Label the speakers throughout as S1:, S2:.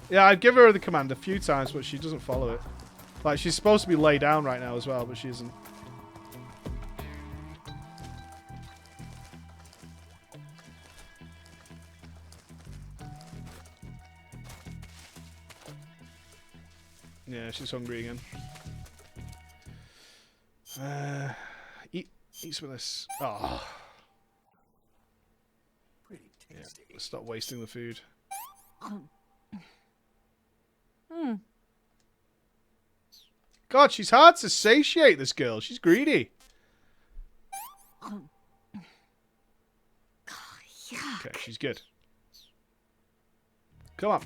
S1: Yeah, I'd give her the command a few times, but she doesn't follow it. Like, she's supposed to be laid down right now as well, but she isn't. Yeah, she's hungry again. Eat some of this. Oh.
S2: Pretty tasty.
S1: Yeah, stop wasting the food. God, she's hard to satiate, this girl. She's greedy. Okay, she's good. Come on.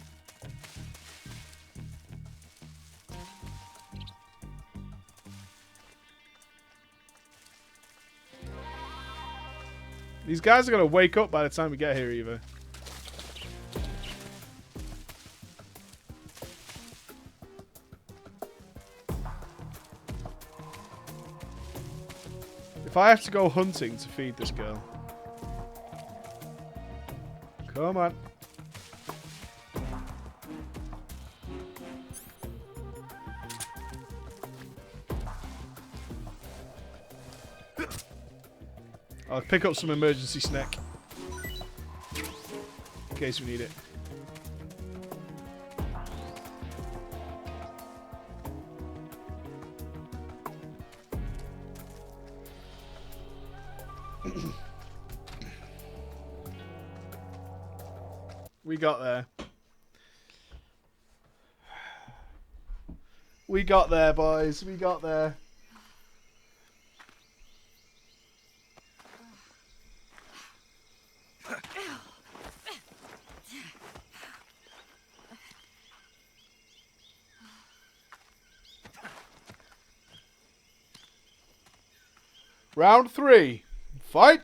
S1: These guys are going to wake up by the time we get here, Eva. If I have to go hunting to feed this girl. Come on. I'll pick up some emergency snack. In case we need it. We got there. We got there, boys. We got there. Round 3. Fight!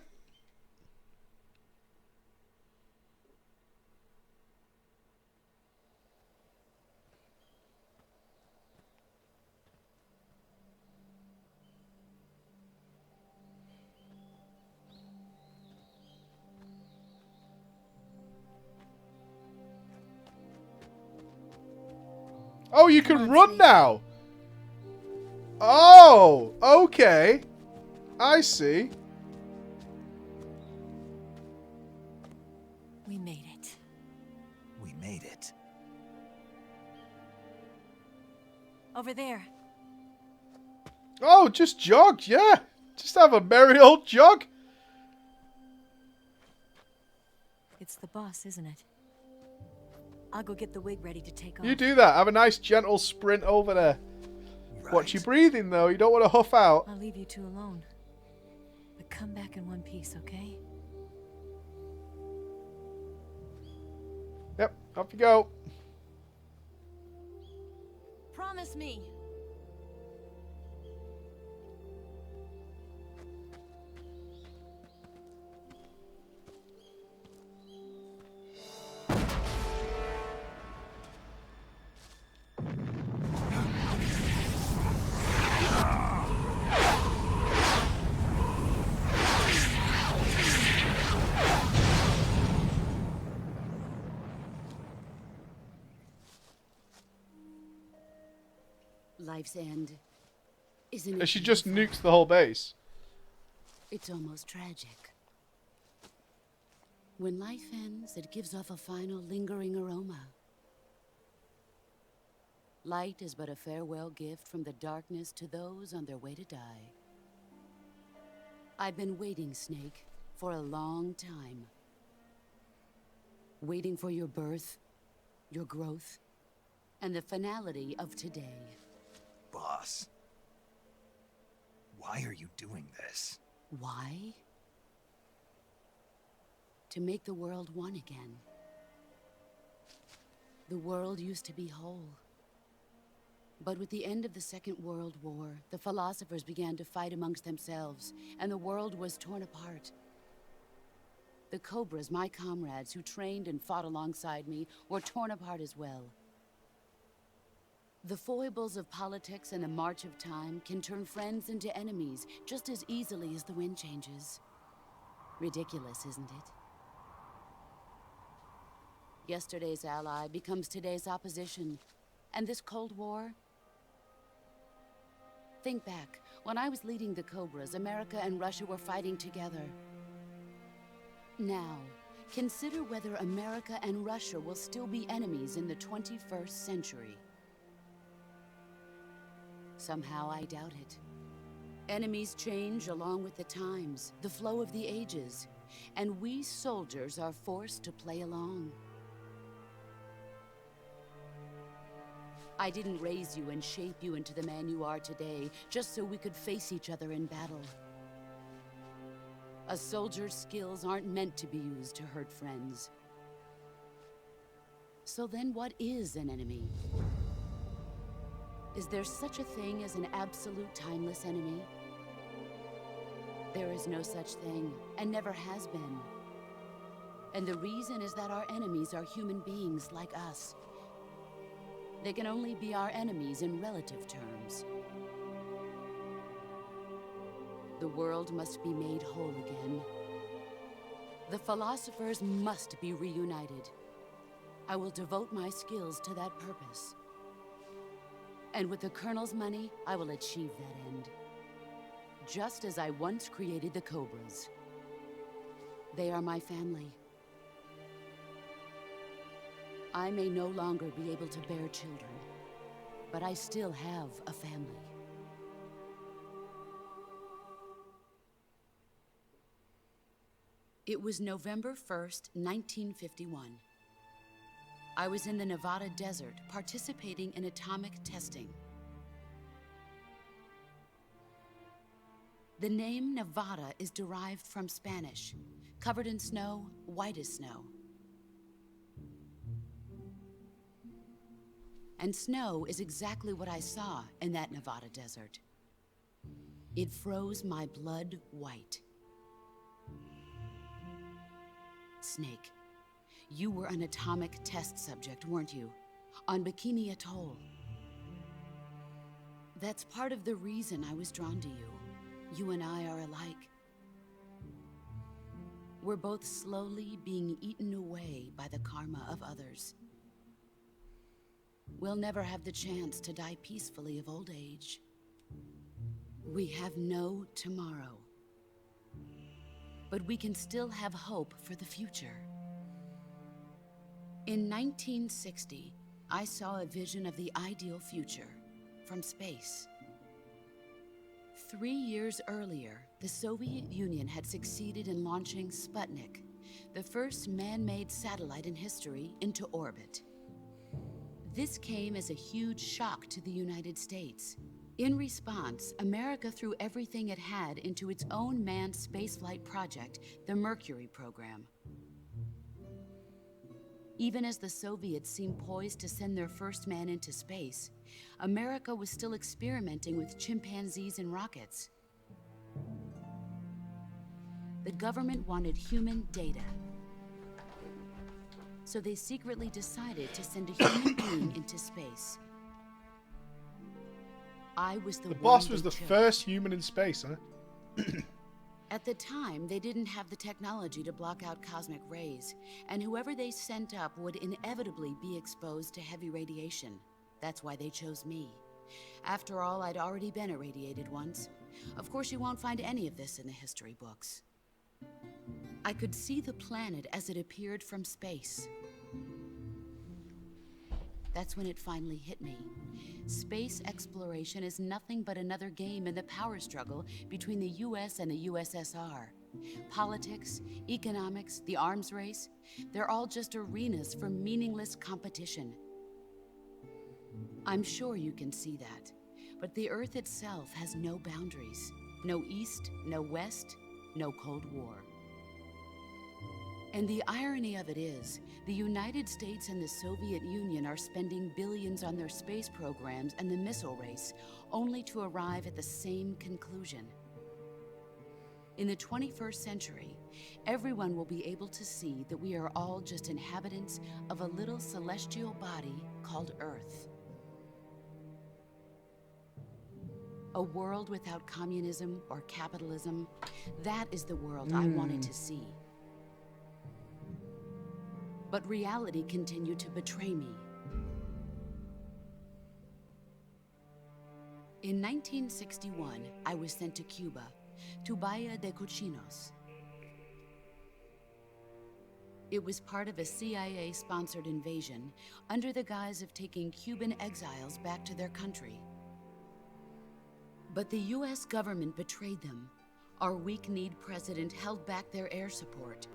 S1: Oh, you can run now! Oh, okay. I see.
S3: We made it.
S2: We made it.
S3: Over there.
S1: Oh, just jog, yeah. Just have a merry old jog.
S3: It's the boss, isn't it? I'll go get the wig ready to take off.
S1: You do that. Have a nice gentle sprint over there.
S2: Right.
S1: Watch your breathing, though. You don't want to huff out.
S3: I'll leave you two alone. But come back in one piece, okay?
S1: Yep, off you go.
S3: Promise me.
S4: Life's end. Isn't
S1: And
S4: it
S1: she just
S4: beautiful?
S1: nukes the whole base.
S4: It's almost tragic. When life ends, it gives off a final lingering aroma. Light is but a farewell gift from the darkness to those on their way to die. I've been waiting, Snake, for a long time. Waiting for your birth, your growth, and the finality of today.
S2: Boss. Why are you doing this?
S4: Why? To make the world one again. The world used to be whole. But with the end of the Second World War, the philosophers began to fight amongst themselves, and the world was torn apart. The Cobras, my comrades who trained and fought alongside me, were torn apart as well. The foibles of politics and the march of time can turn friends into enemies just as easily as the wind changes. Ridiculous, isn't it? Yesterday's ally becomes today's opposition. And this Cold War? Think back. When I was leading the Cobras, America and Russia were fighting together. Now, consider whether America and Russia will still be enemies in the 21st century. Somehow I doubt it. Enemies change along with the times, the flow of the ages, and we soldiers are forced to play along. I didn't raise you and shape you into the man you are today just so we could face each other in battle. A soldier's skills aren't meant to be used to hurt friends. So then what is an enemy? Is there such a thing as an absolute timeless enemy? There is no such thing, and never has been. And the reason is that our enemies are human beings like us. They can only be our enemies in relative terms. The world must be made whole again. The philosophers must be reunited. I will devote my skills to that purpose. And with the Colonel's money, I will achieve that end. Just as I once created the Cobras. They are my family. I may no longer be able to bear children, but I still have a family. It was November 1st, 1951. I was in the Nevada desert participating in atomic testing. The name Nevada is derived from Spanish, covered in snow, white as snow. And snow is exactly what I saw in that Nevada desert. It froze my blood white. Snake, you were an atomic test subject, weren't you? On Bikini Atoll. That's part of the reason I was drawn to you. You and I are alike. We're both slowly being eaten away by the karma of others. We'll never have the chance to die peacefully of old age. We have no tomorrow. But we can still have hope for the future. In 1960, I saw a vision of the ideal future from space. 3 years earlier, the Soviet Union had succeeded in launching Sputnik, the first man-made satellite in history, into orbit. This came as a huge shock to the United States. In response, America threw everything it had into its own manned spaceflight project, the Mercury program. Even as the Soviets seemed poised to send their first man into space, America was still experimenting with chimpanzees and rockets. The government wanted human data. So they secretly decided to send a human being into space. I was the
S1: boss
S4: one
S1: was
S4: they
S1: the
S4: chose.
S1: first human in space, huh?
S4: At the time, they didn't have the technology to block out cosmic rays, and whoever they sent up would inevitably be exposed to heavy radiation. That's why they chose me. After all, I'd already been irradiated once. Of course, you won't find any of this in the history books. I could see the planet as it appeared from space. That's when it finally hit me. Space exploration is nothing but another game in the power struggle between the US and the USSR. Politics, economics, the arms race, they're all just arenas for meaningless competition. I'm sure you can see that, but the Earth itself has no boundaries. No East, no West, no Cold War. And the irony of it is, the United States and the Soviet Union are spending billions on their space programs and the missile race, only to arrive at the same conclusion. In the 21st century, everyone will be able to see that we are all just inhabitants of a little celestial body called Earth. A world without communism or capitalism, that is the world I wanted to see. But reality continued to betray me. In 1961, I was sent to Cuba, to Bahia de Cochinos. It was part of a CIA-sponsored invasion under the guise of taking Cuban exiles back to their country. But the US government betrayed them. Our weak-kneed president held back their air support.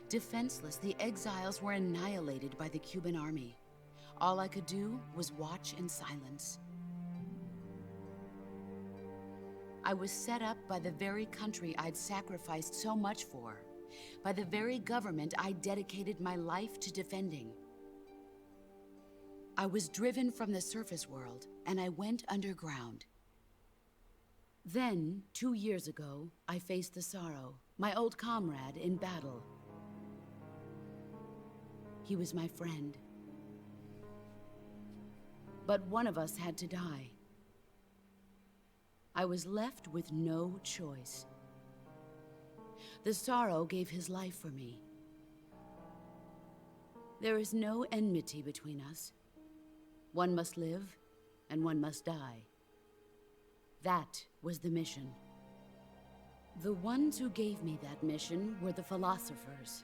S4: Defenseless, the exiles were annihilated by the Cuban army. All I could do was watch in silence. I was set up by the very country I'd sacrificed so much for, by the very government I dedicated my life to defending. I was driven from the surface world, and I went underground. Then, 2 years ago, I faced the Sorrow, my old comrade in battle. He was my friend. But one of us had to die. I was left with no choice. The Sorrow gave his life for me. There is no enmity between us. One must live, and one must die. That was the mission. The ones who gave me that mission were the philosophers.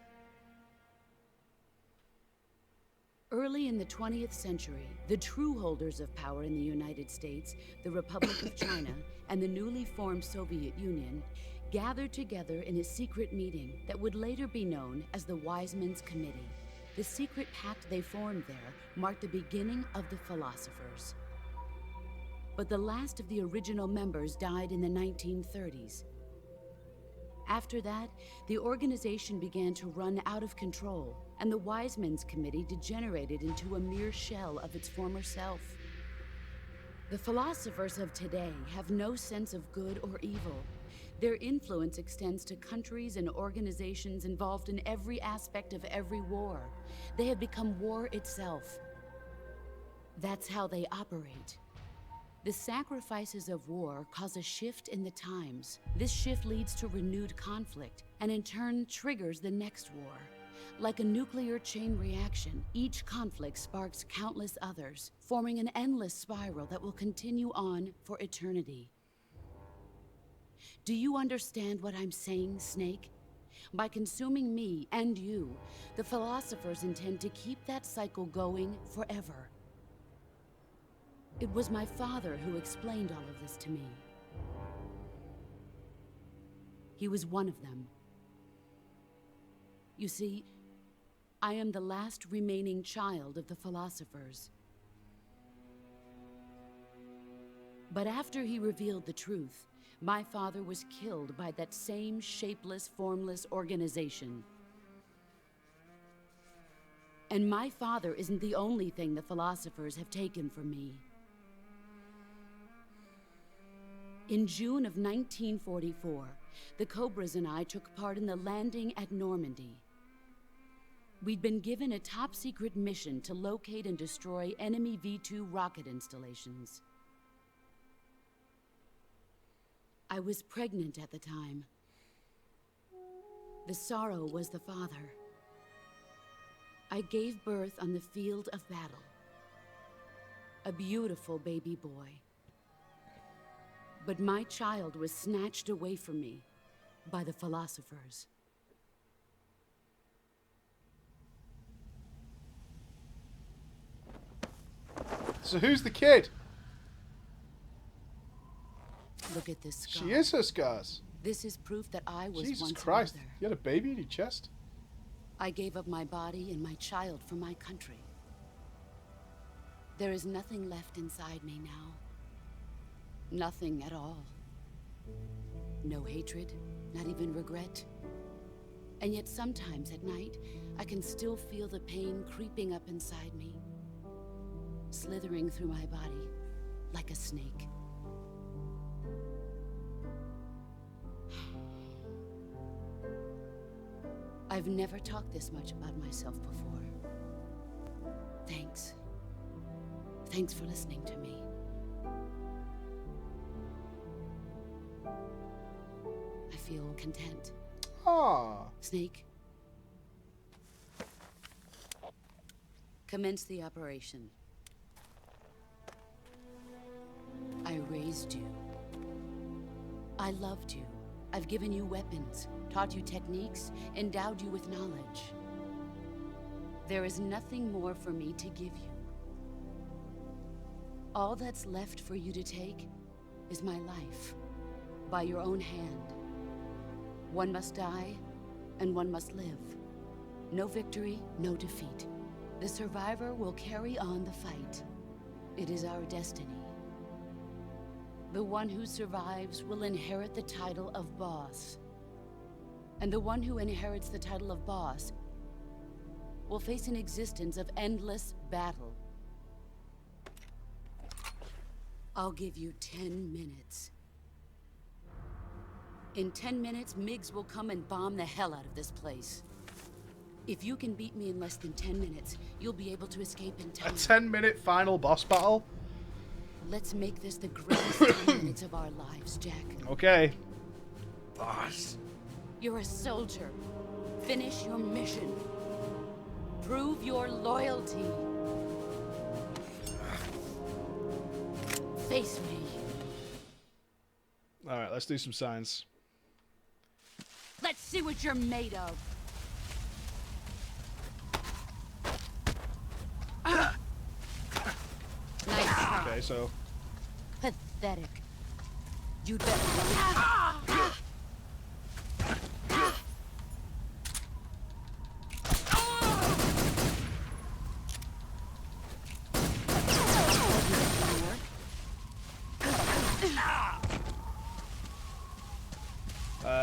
S4: Early in the 20th century, the true holders of power in the United States, the Republic of China, and the newly formed Soviet Union gathered together in a secret meeting that would later be known as the Wise Men's Committee. The secret pact they formed there marked the beginning of the philosophers. But the last of the original members died in the 1930s. After that, the organization began to run out of control, and the Wise Men's Committee degenerated into a mere shell of its former self. The philosophers of today have no sense of good or evil. Their influence extends to countries and organizations involved in every aspect of every war. They have become war itself. That's how they operate. The sacrifices of war cause a shift in the times. This shift leads to renewed conflict, and in turn triggers the next war. Like a nuclear chain reaction, each conflict sparks countless others, forming an endless spiral that will continue on for eternity. Do you understand what I'm saying, Snake? By consuming me and you, the philosophers intend to keep that cycle going forever. It was my father who explained all of this to me. He was one of them. You see, I am the last remaining child of the philosophers. But after he revealed the truth, my father was killed by that same shapeless, formless organization. And my father isn't the only thing the philosophers have taken from me. In June of 1944, the Cobras and I took part in the landing at Normandy. We'd been given a top-secret mission to locate and destroy enemy V-2 rocket installations. I was pregnant at the time. The Sorrow was the father. I gave birth on the field of battle. A beautiful baby boy. But my child was snatched away from me by the philosophers.
S1: So who's the kid?
S4: Look at this scar.
S1: She is her scars.
S4: This is proof that I was
S1: Jesus
S4: once
S1: Christ.
S4: a mother.
S1: You had a baby in your chest?
S4: I gave up my body and my child for my country. There is nothing left inside me now. Nothing at all. No hatred, not even regret. And yet sometimes at night, I can still feel the pain creeping up inside me, slithering through my body like a snake. I've never talked this much about myself before. Thanks. Thanks for listening to me. I feel content.
S1: Ah.
S4: Snake, Commence the operation. I raised you. I loved you. I've given you weapons, taught you techniques, endowed you with knowledge. There is nothing more for me to give you. All that's left for you to take is my life, by your own hand. One must die, and one must live. No victory, no defeat. The survivor will carry on the fight. It is our destiny. The one who survives will inherit the title of boss. And the one who inherits the title of boss will face an existence of endless battle. I'll give you 10 minutes. In 10 minutes, MiGs will come and bomb the hell out of this place. If you can beat me in less than 10 minutes, you'll be able to escape in time.
S1: A 10-minute final boss battle?
S4: Let's make this the greatest 10 minutes of our lives, Jack.
S1: Okay.
S2: Boss.
S4: You're a soldier. Finish your mission. Prove your loyalty. Face me.
S1: Alright, let's do some signs.
S4: Let's see what you're made of. Nice try.
S1: Okay, so...
S4: Pathetic. You'd better run.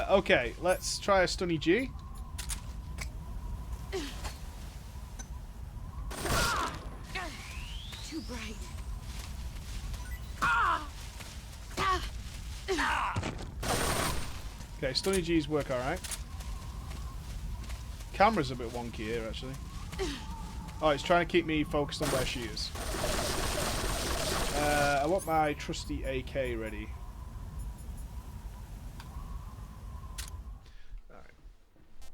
S1: Okay, let's try a Stunny G.
S4: Too bright.
S1: Okay, Stunny G's work alright. Camera's a bit wonky here, actually. Oh, it's trying to keep me focused on where she is. I want my trusty AK ready. Alright.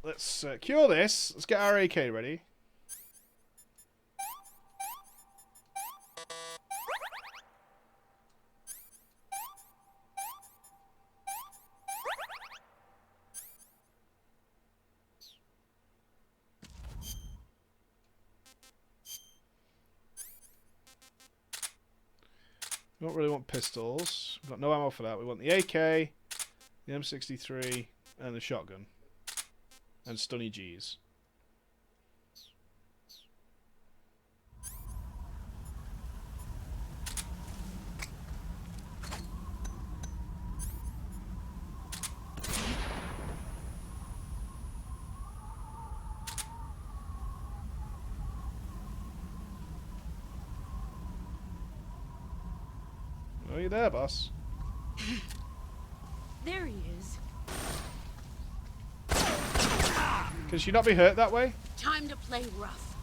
S1: Let's cure this. Let's get our AK ready. We don't really want pistols. We've got no ammo for that. We want the AK, the M63, and the shotgun. And Stunny G's. Are you there, boss?
S4: There he is.
S1: Can she not be hurt that way?
S4: Time to play rough.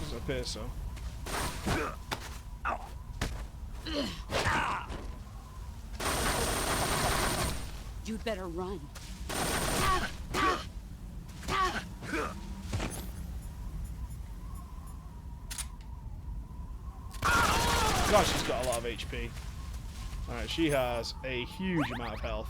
S1: Doesn't appear so.
S4: You'd better run.
S1: God, she's got a lot of HP. Alright, she has a huge amount of health.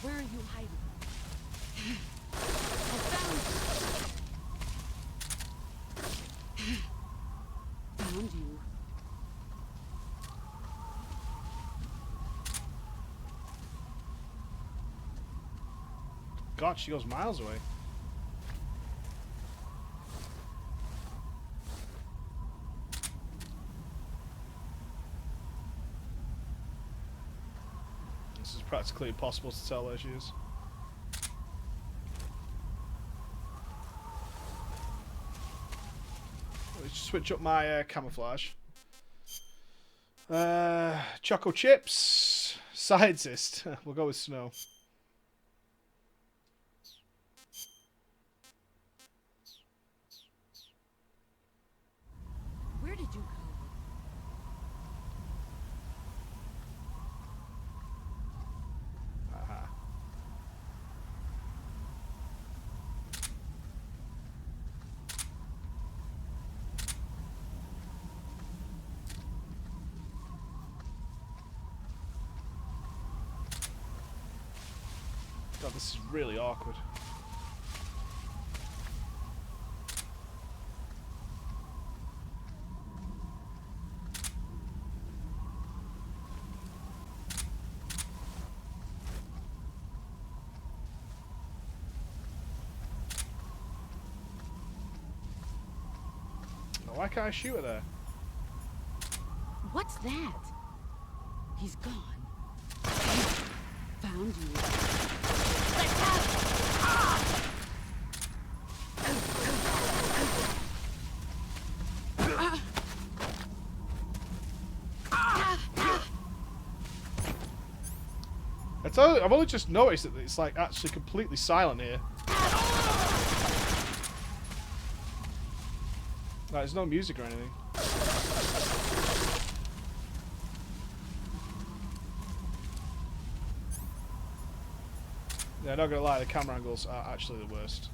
S4: Where are you hiding? I found you. Found you.
S1: God, she goes miles away. distance, it's practically impossible to tell where she is. Let's switch up my camouflage. Choco chips. Scientist. We'll go with snow.
S4: Where did you go?
S1: Aha. God, this is really awkward. Why can't I shoot her there?
S4: What's that? He's gone. Found you. Let's have.
S1: I've only just noticed that it's like actually completely silent here. Like, there's no music or anything. Yeah, not gonna lie, the camera angles are actually the worst.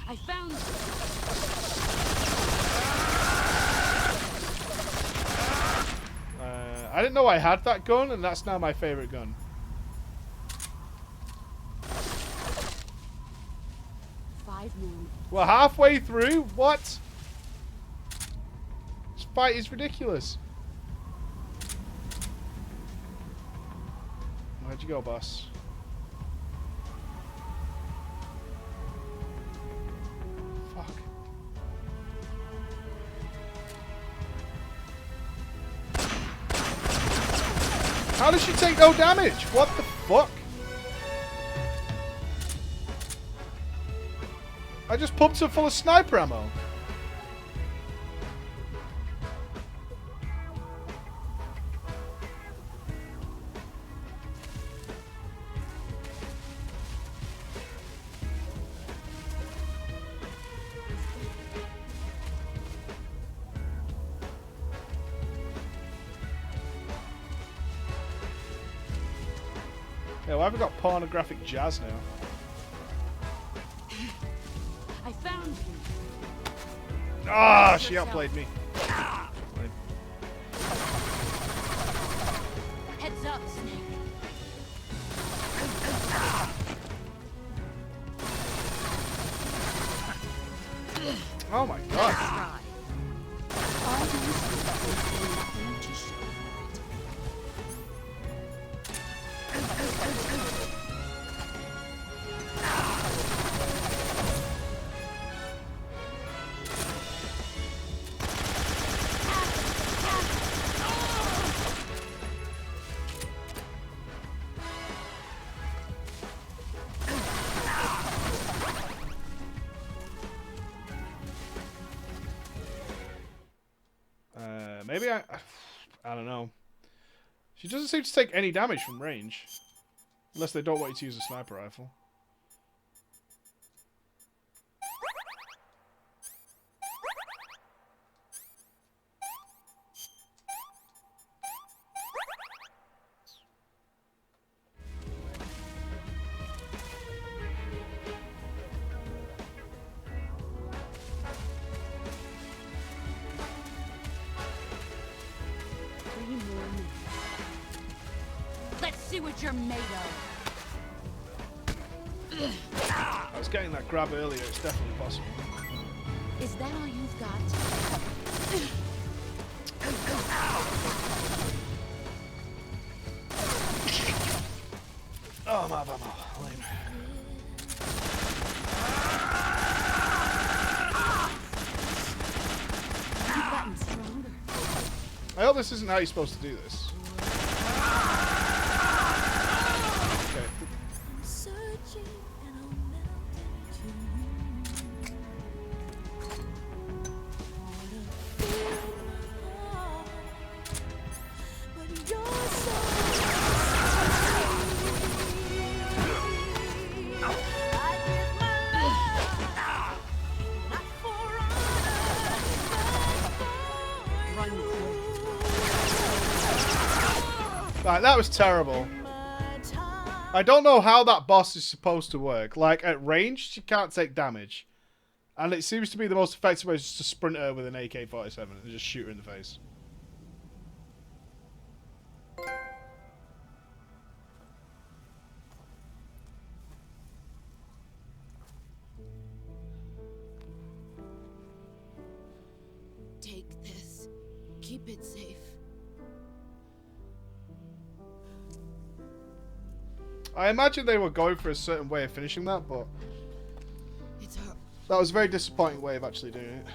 S4: I found.
S1: I didn't know I had that gun, and that's now my favorite gun.
S4: 5 more.
S1: We're halfway through? What? This fight is ridiculous. Where'd you go, boss? Fuck. How does she take no damage? What the fuck? I just pumped her full of sniper ammo. Yeah, why have we got pornographic jazz now?
S4: I found you.
S1: Ah, she outplayed me.
S4: Heads up, Snake.
S1: Oh my god.
S4: Try. All these things are nothing to show for it.
S1: Maybe I don't know. She doesn't seem to take any damage from range. Unless they don't want you to use a sniper rifle.
S4: Let's see what you're made of.
S1: I was getting that grab earlier, it's definitely possible.
S4: Is that all you've got?
S1: Oh, I'm out of ammo. Lame.
S4: You've gotten stronger.
S1: I hope this isn't how you're supposed to do this. Okay.
S3: I'm searching and I'll melt into you. Wanna feel my heart, but you're so I give my love, not for honor, but for you.
S1: Right, that was terrible. I don't know how that boss is supposed to work. Like, at range, she can't take damage. And it seems to be the most effective way is just to sprint her with an AK-47 and just shoot her in the face.
S4: Take this. Keep it safe.
S1: I imagine they were going for a certain way of finishing that, but
S4: It's her.
S1: that was a very disappointing way of actually doing it.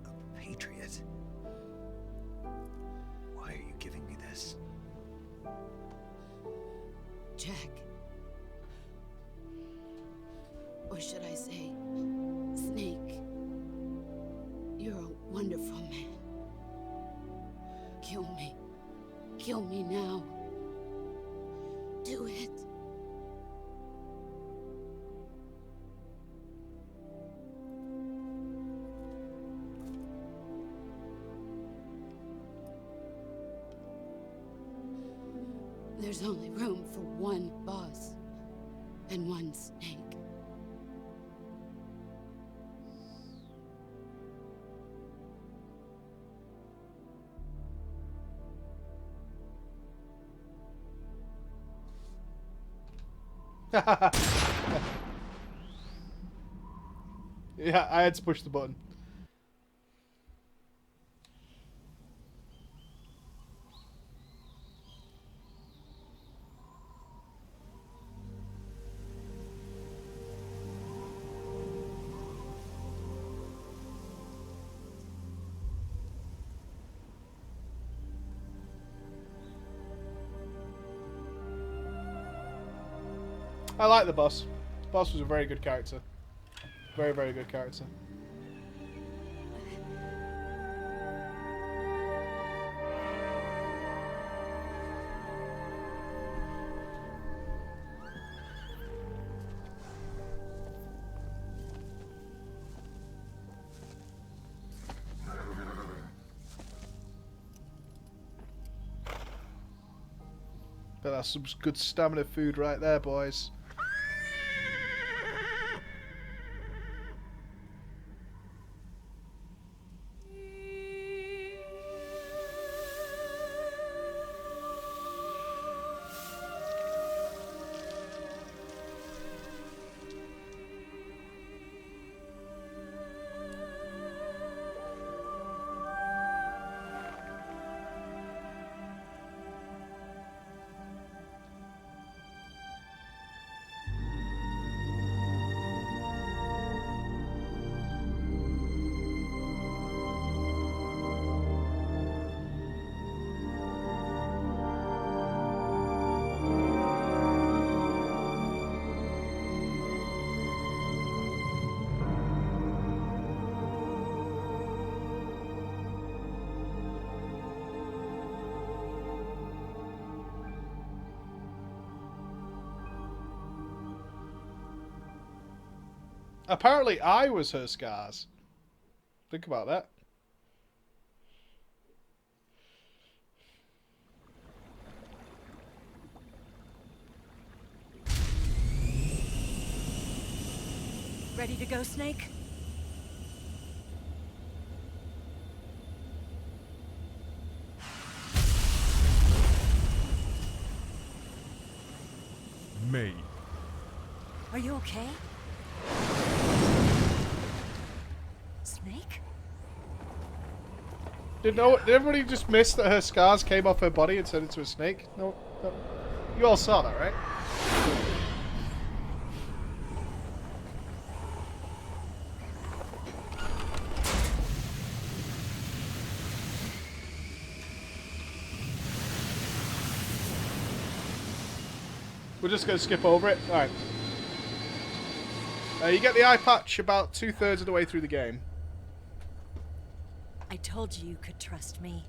S2: A patriot? Why are you giving me this?
S4: Jack. Or should I say, Snake. You're a wonderful man. Kill me. Kill me now. Do it. There's only room for one boss and one snake.
S1: Yeah, I had to push the button. I like the boss. The boss was a very good character. Very, very good character. But that's some good stamina food right there, boys. Apparently I was her scars. Think about that.
S3: Ready to go, Snake?
S5: Me.
S3: Are you okay? Snake?
S1: Did everybody just miss that her scars came off her body and turned into a snake? No, no. You all saw that, right? We're just going to skip over it. Alright. You get the eye patch about 2/3 of the way through the game.
S3: I told you you could trust me.